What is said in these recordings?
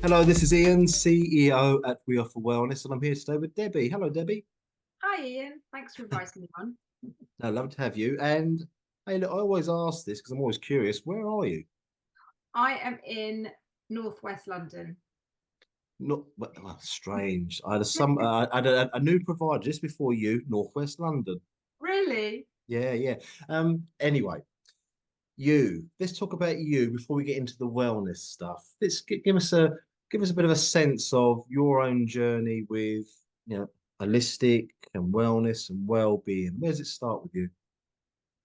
Hello, this is Ian, CEO at We Offer Wellness, and I'm here today with Debbie. Hello, Debbie. Hi Ian, thanks for inviting me on. No, love to have you. And hey, look, I always ask this because I'm always curious. Where are you? I am in northwest London. Not well, strange. I had a new provider just before you, Northwest London. Really? Yeah, yeah. Anyway, you. Let's talk about you before we get into the wellness stuff. Give us a bit of a sense of your own journey with holistic and wellness and well-being. Where does it start with you?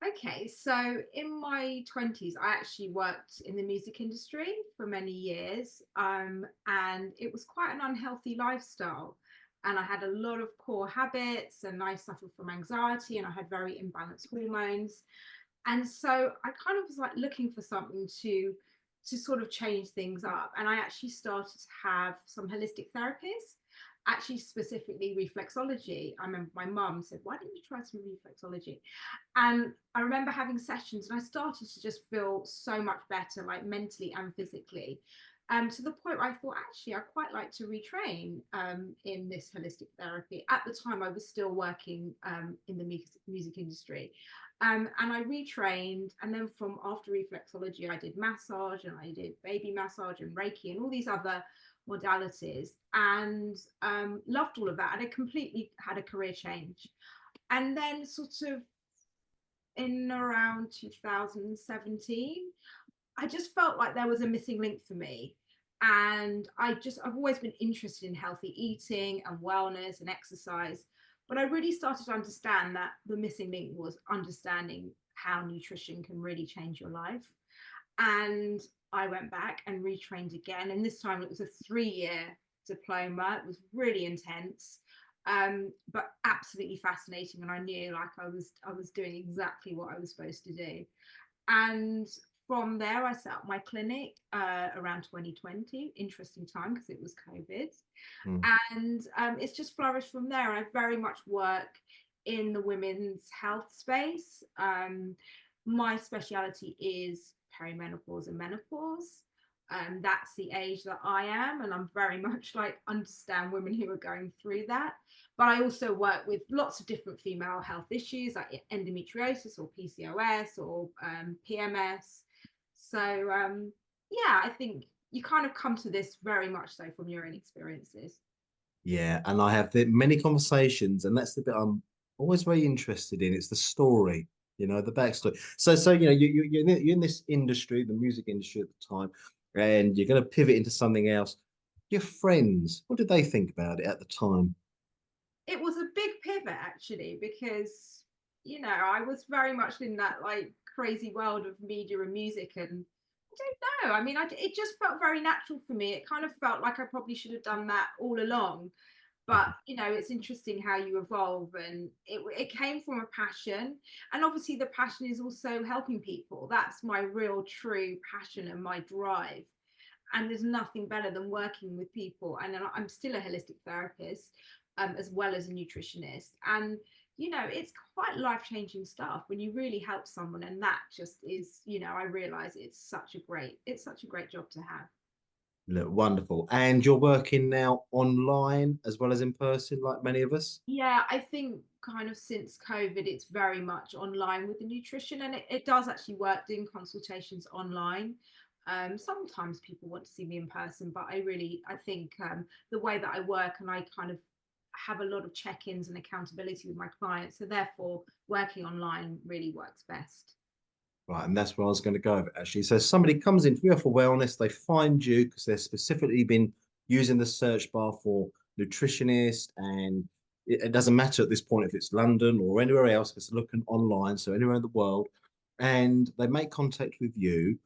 Okay, so in my 20s, I actually worked in the music industry for many years, and it was quite an unhealthy lifestyle. And I had a lot of poor habits, and I suffered from anxiety, and I had very imbalanced hormones. And so I kind of was like looking for something to sort of change things up. And I actually started to have some holistic therapies, actually specifically reflexology. I remember my mum said, "Why don't you try some reflexology?" And I remember having sessions, and I started to just feel so much better, like mentally and physically. To the point where I thought, actually, I quite like to retrain in this holistic therapy. At the time, I was still working in the music industry. And I retrained. And then from after reflexology, I did massage and I did baby massage and Reiki and all these other modalities, and loved all of that. And I completely had a career change. And then, sort of in around 2017, I just felt like there was a missing link for me. And I've always been interested in healthy eating and wellness and exercise. But I really started to understand that the missing link was understanding how nutrition can really change your life. And I went back and retrained again. And this time it was a 3 year diploma. It was really intense, but absolutely fascinating. And I knew like I was doing exactly what I was supposed to do. And from there, I set up my clinic around 2020. Interesting time because it was COVID, Mm. and it's just flourished from there. And I very much work in the women's health space. My speciality is perimenopause and menopause. That's the age that I am, and I'm very much like understand women who are going through that. But I also work with lots of different female health issues like endometriosis or PCOS or PMS. So yeah, I think you kind of come to this very much so from your own experiences. Yeah, and I have many conversations, and that's the bit I'm always very interested in. It's the story, the backstory. So you're in this industry, the music industry at the time, and you're going to pivot into something else. Your friends, what did they think about it at the time? It was a big pivot actually because I was very much in that like crazy world of media and music, and I don't know. I mean, it just felt very natural for me. It kind of felt like I probably should have done that all along. But it's interesting how you evolve, and it came from a passion, and obviously the passion is also helping people. That's my real true passion and my drive. And there's nothing better than working with people. And then I'm still a holistic therapist, as well as a nutritionist. And it's quite life-changing stuff when you really help someone. And that just is, I realize it's such a great job to have. Look, wonderful. And you're working now online as well as in person, like many of us? Yeah, I think kind of since COVID, it's very much online with the nutrition, and it does actually work doing consultations online. Sometimes people want to see me in person, but I think the way that I work, and I kind of have a lot of check-ins and accountability with my clients, so therefore working online really works best. Right, and that's where I was going to go with it, actually. So somebody comes in to for wellness, they find you because they've specifically been using the search bar for nutritionist, and it doesn't matter at this point if it's London or anywhere else, if it's looking online, so anywhere in the world, and they make contact with you.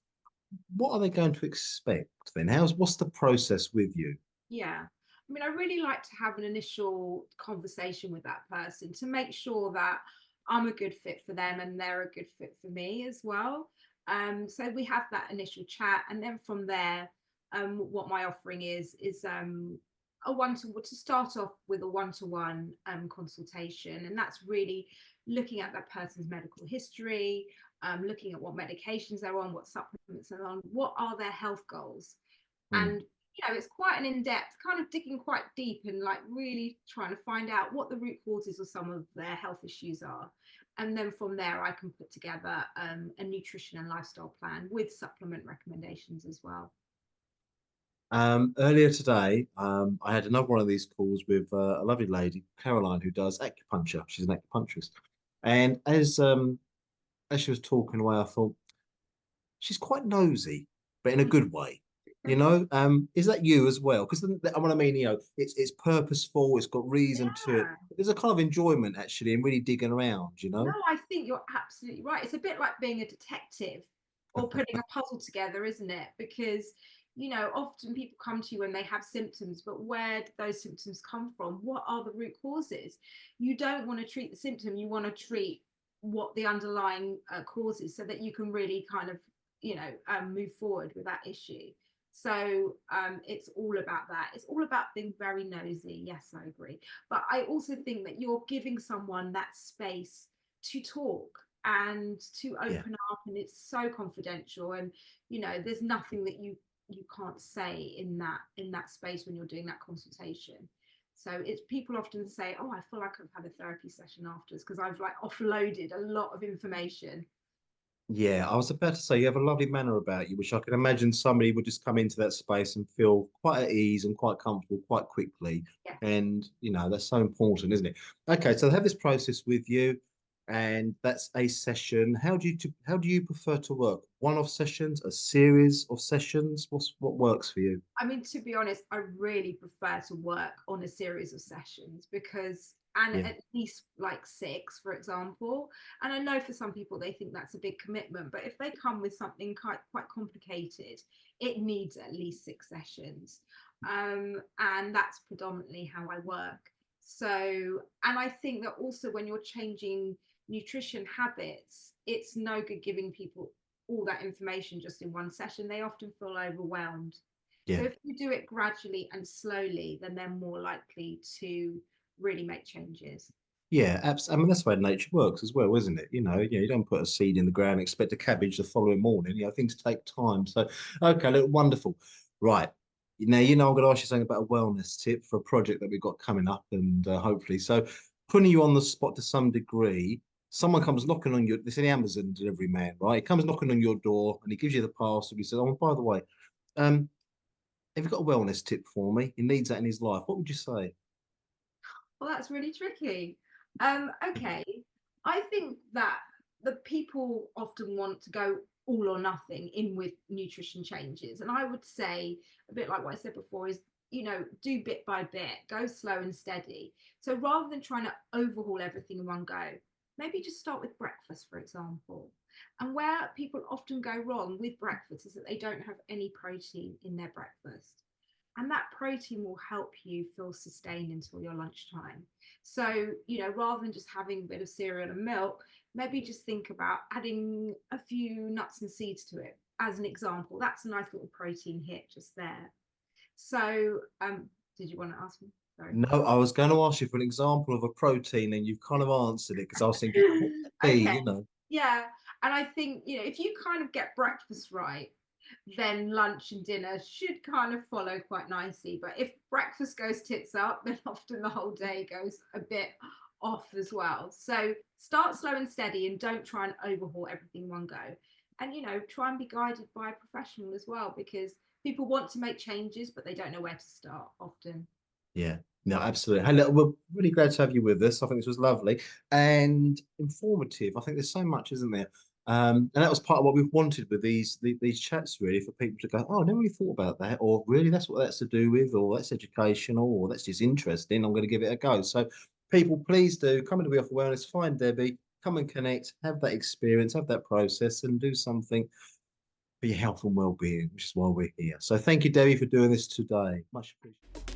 What are they going to expect then? What's the process with you? Yeah. I mean, I really like to have an initial conversation with that person to make sure that I'm a good fit for them and they're a good fit for me as well. So we have that initial chat, and then from there, what my offering is a to start off with a one-to-one consultation, and that's really looking at that person's medical history, looking at what medications they're on, what supplements they're on, what are their health goals, Hmm. and it's quite an in-depth kind of digging quite deep and like really trying to find out what the root causes of some of their health issues are. And then from there, I can put together a nutrition and lifestyle plan with supplement recommendations as well. Earlier today, I had another one of these calls with a lovely lady, Caroline, who does acupuncture. She's an acupuncturist, and as she was talking away, I thought she's quite nosy, but in a good way. You know, is that you as well? Because what I mean, it's purposeful, it's got reason to it. Yeah. There's a kind of enjoyment actually in really digging around. You No, know. I think you're absolutely right. It's a bit like being a detective or putting a puzzle together, isn't it? Because, often people come to you when they have symptoms, but where did those symptoms come from? What are the root causes? You don't want to treat the symptom, you want to treat what the underlying cause is so that you can really kind of, move forward with that issue. So it's all about that. It's all about being very nosy. Yes, I agree. But I also think that you're giving someone that space to talk and to Yeah. open up, and it's so confidential, and there's nothing that you can't say in that space when you're doing that consultation. So it's people often say, oh, I feel like I've had a therapy session afterwards because I've like offloaded a lot of information. Yeah, I was about to say you have a lovely manner about you, which I can imagine somebody would just come into that space and feel quite at ease and quite comfortable quite quickly. Yes. And that's so important, isn't it? Okay, so they have this process with you, and that's a session. How do you prefer to work? One-off sessions, a series of sessions? What works for you? I mean, to be honest, I really prefer to work on a series of sessions and Yeah, at least like six, for example. And I know for some people they think that's a big commitment, but if they come with something quite complicated, it needs at least six sessions. And that's predominantly how I work. So, and I think that also when you're changing nutrition habits, it's no good giving people all that information just in one session. They often feel overwhelmed. So yeah. if you do it gradually and slowly, then they're more likely to really make changes. Yeah, I mean, that's why nature works as well, isn't it? You don't put a seed in the ground and expect a cabbage the following morning. Things take time. So, okay, look, wonderful. Right. Now, I'm going to ask you something about a wellness tip for a project that we've got coming up, and hopefully, so putting you on the spot to some degree. Someone comes knocking on your, this is the Amazon delivery man, right? He comes knocking on your door and he gives you the parcel. He says, "Oh, by the way, um, have you got a wellness tip for me? He needs that in his life." What would you say? Well, that's really tricky. Okay. I think that the people often want to go all or nothing in with nutrition changes. And I would say, a bit like what I said before, is, do bit by bit, go slow and steady. So rather than trying to overhaul everything in one go, maybe just start with breakfast, for example. And where people often go wrong with breakfast is that they don't have any protein in their breakfast, and that protein will help you feel sustained until your lunchtime. So, rather than just having a bit of cereal and milk, maybe just think about adding a few nuts and seeds to it. As an example, that's a nice little protein hit just there. So, did you want to ask me? Sorry. No, I was going to ask you for an example of a protein, and you've kind of answered it because I was thinking, what would that be? Okay. Yeah. And I think, if you kind of get breakfast right, then lunch and dinner should kind of follow quite nicely. But if breakfast goes tits up, then often the whole day goes a bit off as well. So start slow and steady and don't try and overhaul everything in one go. And, try and be guided by a professional as well, because people want to make changes, but they don't know where to start often. Yeah, no, absolutely. Hey, look, we're really glad to have you with us. I think this was lovely and informative. I think there's so much, isn't there? And that was part of what we've wanted with these chats, really, for people to go, oh, I never really thought about that, or really, that's what that's to do with, or that's educational, or that's just interesting. I'm going to give it a go. So, people, please do come into We Offer Wellness, find Debbie, come and connect, have that experience, have that process, and do something for your health and well-being, which is why we're here. So, thank you, Debbie, for doing this today. Much appreciated.